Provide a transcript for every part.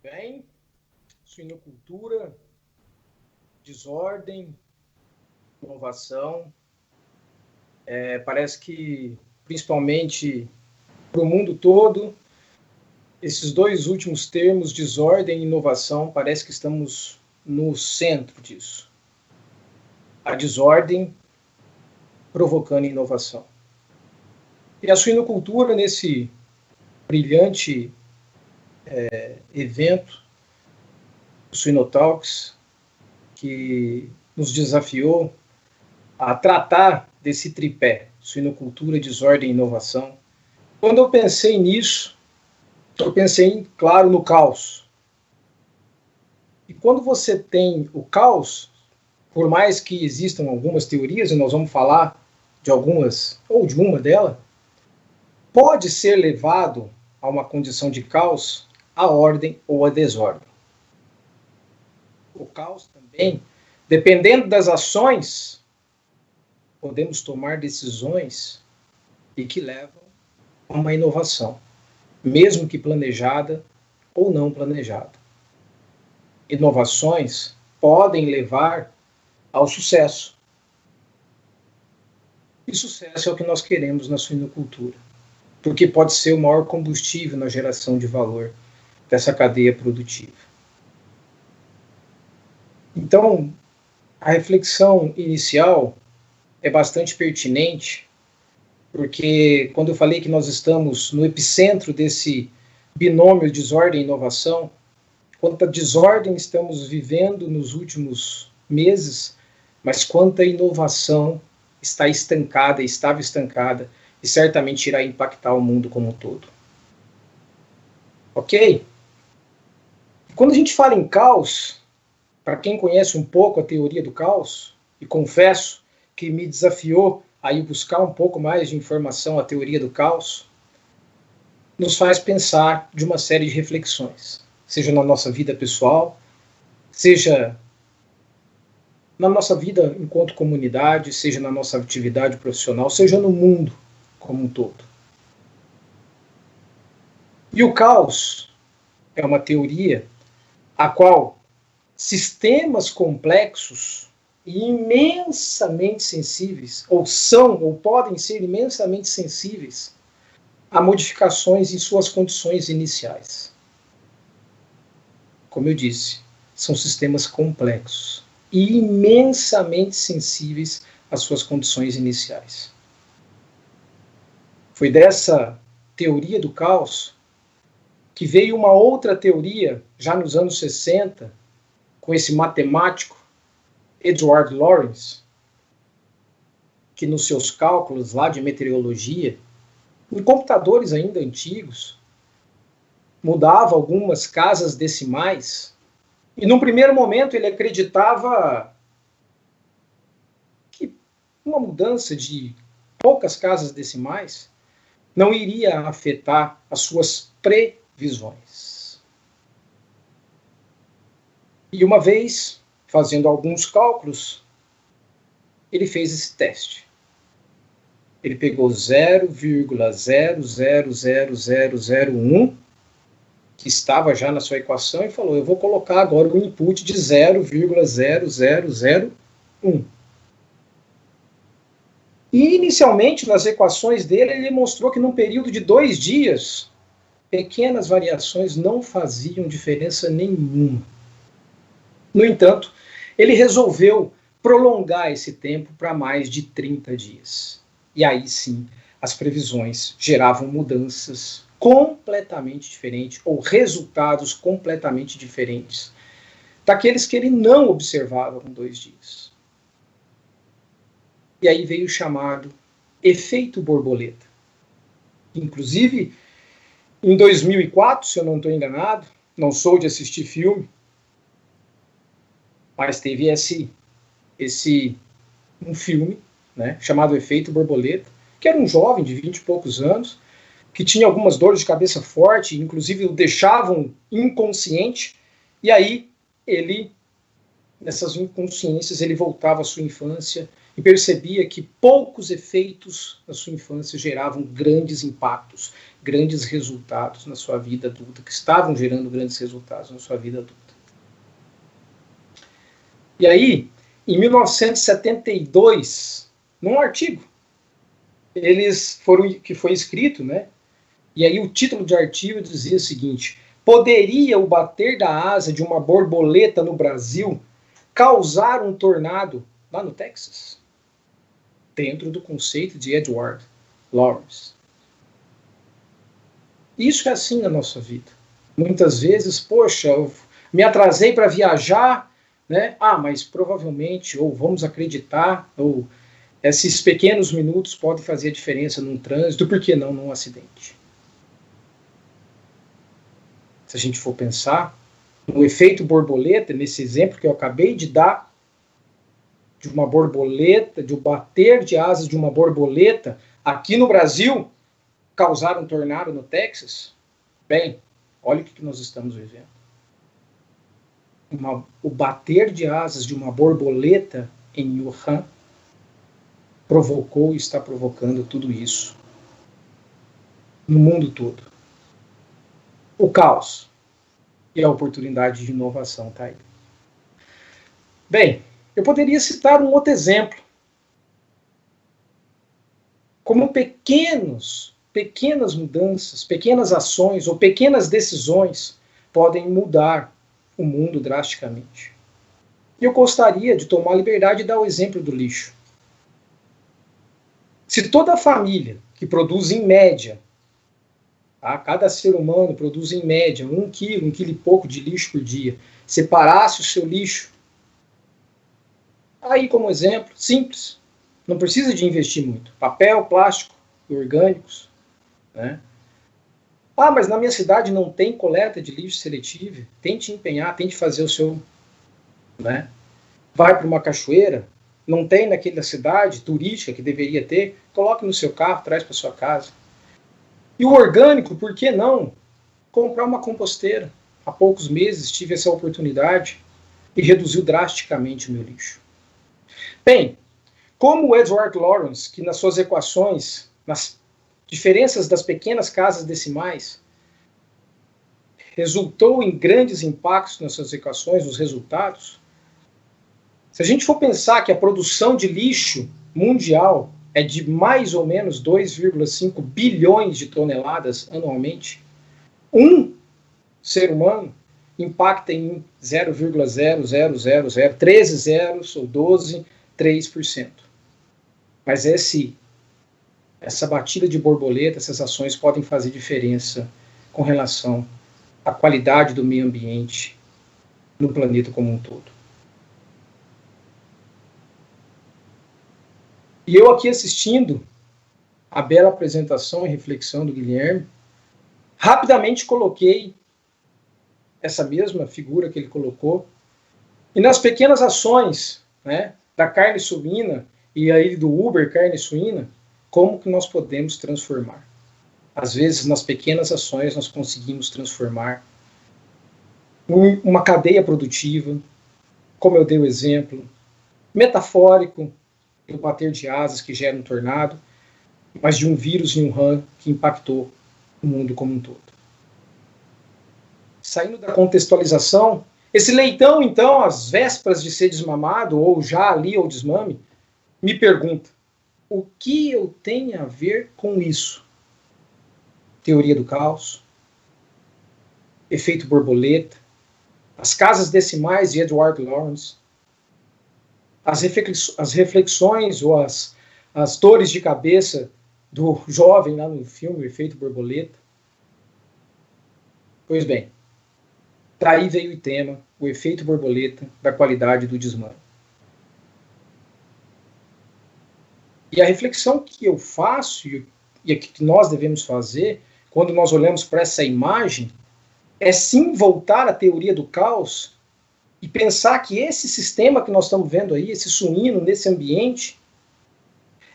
Bem, suinocultura, desordem, inovação. Parece que, principalmente para o mundo todo, esses dois últimos termos, desordem e inovação, parece que estamos no centro disso. A desordem provocando inovação. E a suinocultura, nesse brilhante evento, o Suinotalks, que nos desafiou a tratar desse tripé, suinocultura, desordem e inovação. Quando eu pensei nisso, eu pensei, claro, no caos. E quando você tem o caos, por mais que existam algumas teorias, e nós vamos falar de algumas, ou de uma delas, pode ser levado a uma condição de caos a ordem ou a desordem. O caos também, dependendo das ações, podemos tomar decisões e que levam a uma inovação, mesmo que planejada ou não planejada. Inovações podem levar ao sucesso. E sucesso é o que nós queremos na suinocultura, porque pode ser o maior combustível na geração de valor dessa cadeia produtiva. Então, a reflexão inicial é bastante pertinente, porque quando eu falei que nós estamos no epicentro desse binômio desordem e inovação, quanta desordem estamos vivendo nos últimos meses, mas quanta inovação está estancada, estava estancada, e certamente irá impactar o mundo como um todo. Ok? Quando a gente fala em caos, para quem conhece um pouco a teoria do caos, e confesso que me desafiou a ir buscar um pouco mais de informação à teoria do caos, nos faz pensar de uma série de reflexões, seja na nossa vida pessoal, seja na nossa vida enquanto comunidade, seja na nossa atividade profissional, seja no mundo como um todo. E o caos é uma teoria a qual sistemas complexos e imensamente sensíveis, ou são, ou podem ser imensamente sensíveis a modificações em suas condições iniciais. Como eu disse, são sistemas complexos e imensamente sensíveis às suas condições iniciais. Foi dessa teoria do caos que veio uma outra teoria, já nos anos 60, com esse matemático Edward Lorenz, que nos seus cálculos lá de meteorologia, em computadores ainda antigos, mudava algumas casas decimais, e num primeiro momento ele acreditava que uma mudança de poucas casas decimais não iria afetar as suas previsões. E uma vez, fazendo alguns cálculos, ele fez esse teste. Ele pegou 0,000001, que estava já na sua equação, e falou, eu vou colocar agora o input de 0,0001. E, inicialmente, nas equações dele, ele mostrou que num período de 2 dias, pequenas variações não faziam diferença nenhuma. No entanto, ele resolveu prolongar esse tempo para mais de 30 dias. E aí sim, as previsões geravam mudanças completamente diferentes, ou resultados completamente diferentes daqueles que ele não observava com 2 dias. E aí veio o chamado efeito borboleta. Inclusive, em 2004, se eu não estou enganado, não sou de assistir filme, mas teve um filme, né, chamado Efeito Borboleta, que era um jovem de 20 e poucos anos, que tinha algumas dores de cabeça forte, inclusive o deixavam inconsciente, e aí ele, nessas inconsciências, ele voltava à sua infância e percebia que poucos efeitos na sua infância geravam grandes impactos, grandes resultados na sua vida adulta, que estavam gerando grandes resultados na sua vida adulta. E aí, em 1972, num artigo, que foi escrito, né? E aí o título de artigo dizia o seguinte: poderia o bater da asa de uma borboleta no Brasil causar um tornado lá no Texas? Dentro do conceito de Edward Lawrence. Isso é assim na nossa vida. Muitas vezes, poxa, eu me atrasei para viajar, né? Mas provavelmente, ou vamos acreditar, ou esses pequenos minutos podem fazer a diferença num trânsito, por que não num acidente? Se a gente for pensar no efeito borboleta, nesse exemplo que eu acabei de dar, de uma borboleta, de um bater de asas de uma borboleta aqui no Brasil, causar um tornado no Texas, bem, olha o que nós estamos vivendo. O bater de asas de uma borboleta em Wuhan provocou e está provocando tudo isso no mundo todo. O caos e a oportunidade de inovação está aí. Bem, eu poderia citar um outro exemplo. Como pequenas mudanças, pequenas ações ou pequenas decisões podem mudar o mundo drasticamente. E eu gostaria de tomar a liberdade de dar o exemplo do lixo. Se toda a família que produz em média, cada ser humano produz em média 1 quilo e pouco de lixo por dia, separasse o seu lixo, aí como exemplo, simples, não precisa de investir muito, papel, plástico, orgânicos, né? Mas na minha cidade não tem coleta de lixo seletivo, tente empenhar, tente fazer o seu, né? Vai para uma cachoeira, não tem naquela cidade turística que deveria ter, coloque no seu carro, traz para sua casa. E o orgânico, por que não comprar uma composteira? Há poucos meses tive essa oportunidade e reduziu drasticamente o meu lixo. Bem, como o Edward Lawrence, que nas suas equações, nas diferenças das pequenas casas decimais, resultou em grandes impactos nas suas equações, nos resultados, se a gente for pensar que a produção de lixo mundial é de mais ou menos 2,5 bilhões de toneladas anualmente, um ser humano impacta em 0,0000, 13 zeros ou 12, 3%. Mas essa batida de borboleta, essas ações podem fazer diferença com relação à qualidade do meio ambiente no planeta como um todo. E eu aqui assistindo a bela apresentação e reflexão do Guilherme, rapidamente coloquei essa mesma figura que ele colocou, e nas pequenas ações, né, da carne suína e aí do Uber carne suína, como que nós podemos transformar? Às vezes, nas pequenas ações, nós conseguimos transformar uma cadeia produtiva, como eu dei o exemplo, metafórico, do bater de asas que gera um tornado, mas de um vírus em Wuhan que impactou o mundo como um todo. Saindo da contextualização, esse leitão, então, às vésperas de ser desmamado, ou já ali ao desmame, me pergunta: o que eu tenho a ver com isso? Teoria do caos, efeito borboleta, as casas decimais de Edward Lawrence, as reflexões ou as dores de cabeça do jovem lá no filme, o Efeito Borboleta. Pois bem, daí veio o tema, o efeito borboleta da qualidade do desmame. E a reflexão que eu faço e que nós devemos fazer quando nós olhamos para essa imagem é sim voltar à teoria do caos e pensar que esse sistema que nós estamos vendo aí, esse suíno nesse ambiente,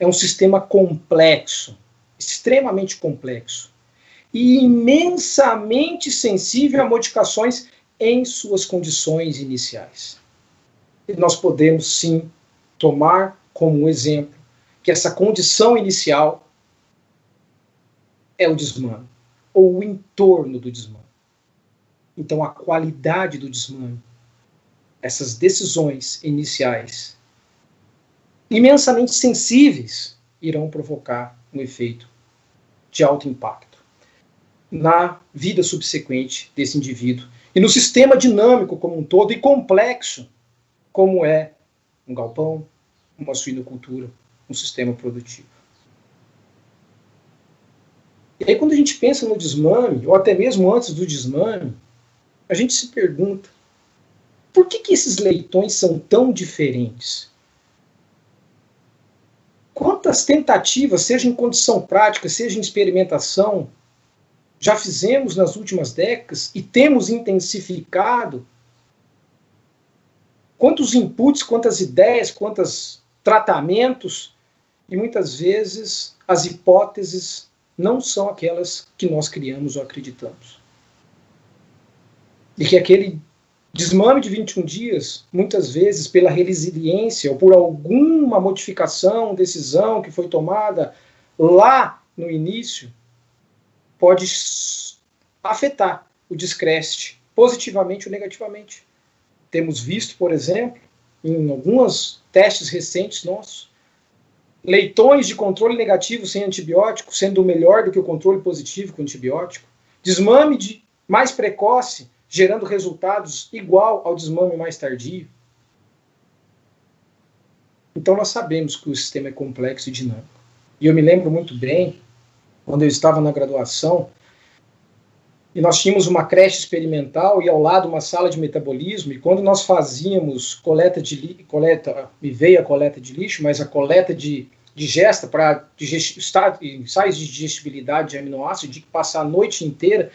é um sistema complexo, extremamente complexo, e imensamente sensível a modificações em suas condições iniciais. E nós podemos, sim, tomar como exemplo que essa condição inicial é o desmame. ou o entorno do desmame. Então, a qualidade do desmame, essas decisões iniciais, imensamente sensíveis, irão provocar um efeito de alto impacto na vida subsequente desse indivíduo e no sistema dinâmico como um todo e complexo, como é um galpão, uma suinocultura, um sistema produtivo. E aí, quando a gente pensa no desmame, ou até mesmo antes do desmame, a gente se pergunta, por que esses leitões são tão diferentes? Quantas tentativas, seja em condição prática, seja em experimentação, já fizemos nas últimas décadas e temos intensificado? Quantos inputs, quantas ideias, quantos tratamentos, e muitas vezes as hipóteses não são aquelas que nós criamos ou acreditamos. E que aquele desmame de 21 dias, muitas vezes pela resiliência ou por alguma modificação, decisão que foi tomada lá no início, pode afetar o descrédito positivamente ou negativamente. Temos visto, por exemplo, em alguns testes recentes nossos, leitões de controle negativo sem antibiótico sendo melhor do que o controle positivo com antibiótico, desmame mais precoce gerando resultados igual ao desmame mais tardio. Então nós sabemos que o sistema é complexo e dinâmico. E eu me lembro muito bem, quando eu estava na graduação, e nós tínhamos uma creche experimental e ao lado uma sala de metabolismo, e quando nós fazíamos me veio a coleta de lixo, mas a coleta de digesta para ensaios de digestibilidade de aminoácidos, de passar a noite inteira,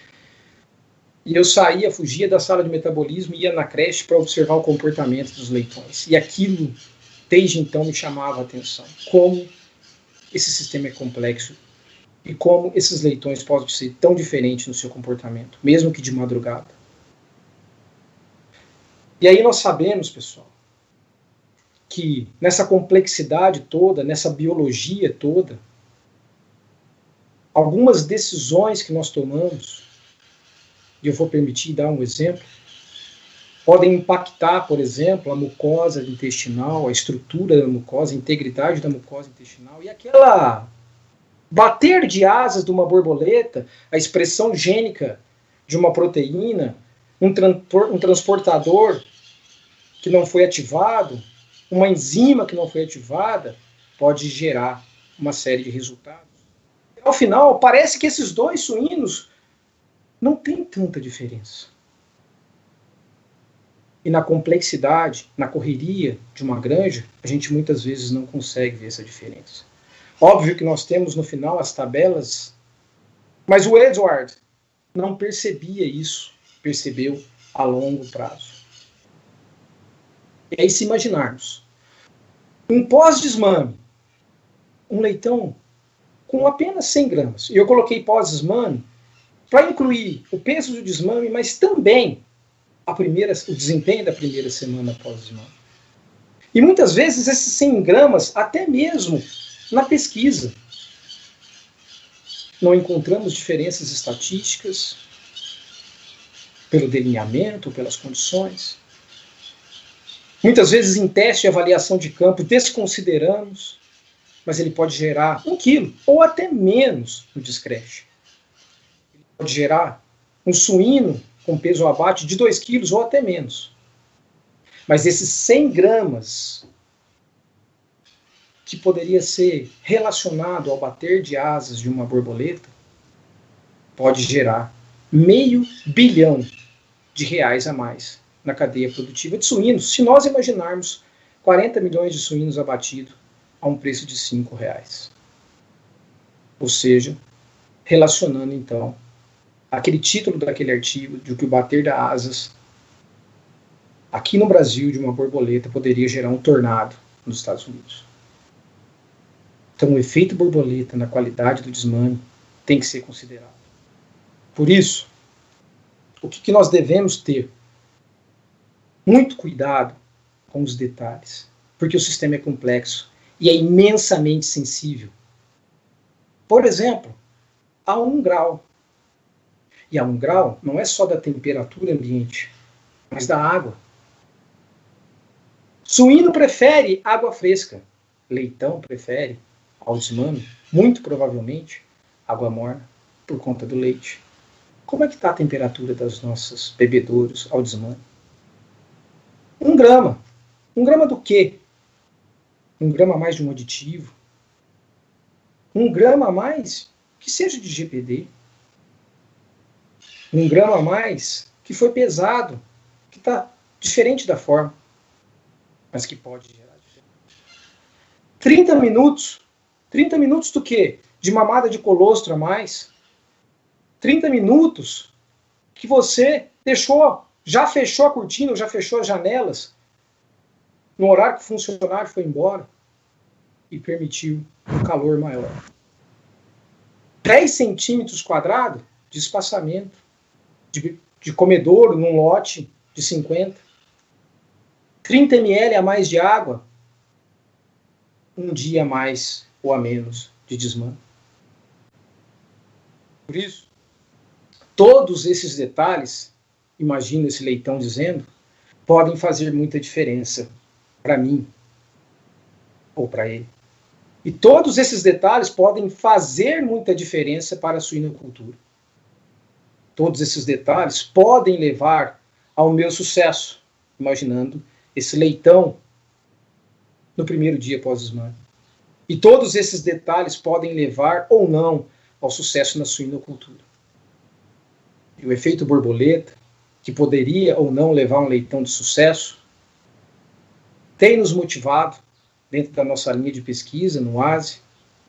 e eu fugia da sala de metabolismo e ia na creche para observar o comportamento dos leitões. E aquilo, desde então, me chamava a atenção. Como esse sistema é complexo e como esses leitões podem ser tão diferentes no seu comportamento, mesmo que de madrugada. E aí nós sabemos, pessoal, que nessa complexidade toda, nessa biologia toda, algumas decisões que nós tomamos, e eu vou permitir dar um exemplo, podem impactar, por exemplo, a mucosa intestinal, a estrutura da mucosa, a integridade da mucosa intestinal, e aquela bater de asas de uma borboleta, a expressão gênica de uma proteína, um transportador que não foi ativado, uma enzima que não foi ativada, pode gerar uma série de resultados. Ao final, parece que esses dois suínos não têm tanta diferença. E na complexidade, na correria de uma granja, a gente muitas vezes não consegue ver essa diferença. Óbvio que nós temos no final as tabelas, mas o Edward não percebia isso, percebeu a longo prazo. E aí, se imaginarmos um pós-desmame, um leitão com apenas 100 gramas, e eu coloquei pós-desmame para incluir o peso do desmame, mas também o desempenho da primeira semana pós-desmame. E muitas vezes esses 100 gramas, até mesmo na pesquisa, não encontramos diferenças estatísticas pelo delineamento, pelas condições. Muitas vezes em teste e avaliação de campo desconsideramos, mas ele pode gerar 1 quilo ou até menos no descrete. Ele pode gerar um suíno com peso abate de 2 quilos ou até menos. Mas esses 100 gramas que poderia ser relacionado ao bater de asas de uma borboleta pode gerar R$500 bilhão a mais na cadeia produtiva de suínos, se nós imaginarmos 40 milhões de suínos abatidos a um preço de R$5. Ou seja, relacionando então aquele título daquele artigo de que o bater das asas aqui no Brasil de uma borboleta poderia gerar um tornado nos Estados Unidos. Então o efeito borboleta na qualidade do desmame tem que ser considerado. Por isso, o que nós devemos ter? Muito cuidado com os detalhes, porque o sistema é complexo e é imensamente sensível. Por exemplo, a 1 grau, E a 1 grau não é só da temperatura ambiente, mas da água. Suíno prefere água fresca. Leitão prefere, ao desmame, muito provavelmente, água morna, por conta do leite. Como é que está a temperatura das nossas bebedouros ao desmame? 1 grama. 1 grama do quê? 1 grama a mais de um aditivo? 1 grama a mais que seja de GPD? 1 grama a mais que foi pesado, que está diferente da forma, mas que pode gerar diferença. 30 minutos. 30 minutos do quê? De mamada de colostro a mais. 30 minutos que você deixou, já fechou a cortina, já fechou as janelas, no horário que o funcionário foi embora e permitiu um calor maior. 10 centímetros quadrados de espaçamento de comedouro num lote de 50. 30 ml a mais de água, um dia a mais ou a menos de desmame. Por isso, todos esses detalhes, imagina esse leitão dizendo, podem fazer muita diferença para mim ou para ele. E todos esses detalhes podem fazer muita diferença para a suinocultura. Todos esses detalhes podem levar ao meu sucesso, imaginando esse leitão no primeiro dia pós-desmame. E todos esses detalhes podem levar ou não ao sucesso na suinocultura. E o efeito borboleta, que poderia ou não levar um leitão de sucesso, tem nos motivado, dentro da nossa linha de pesquisa, no ASE,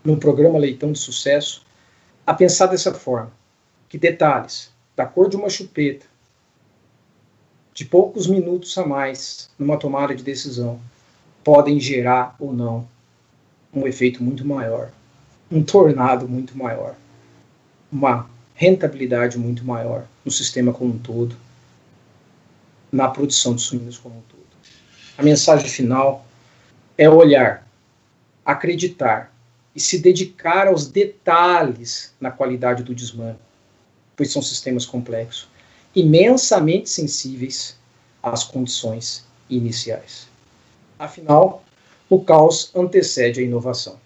no programa Leitão de Sucesso, a pensar dessa forma, que detalhes da cor de uma chupeta, de poucos minutos a mais numa tomada de decisão, podem gerar ou não um efeito muito maior, um tornado muito maior, uma rentabilidade muito maior no sistema como um todo, na produção de suínos como um todo. A mensagem final é olhar, acreditar e se dedicar aos detalhes na qualidade do desmame, pois são sistemas complexos, imensamente sensíveis às condições iniciais. Afinal, o caos antecede a inovação.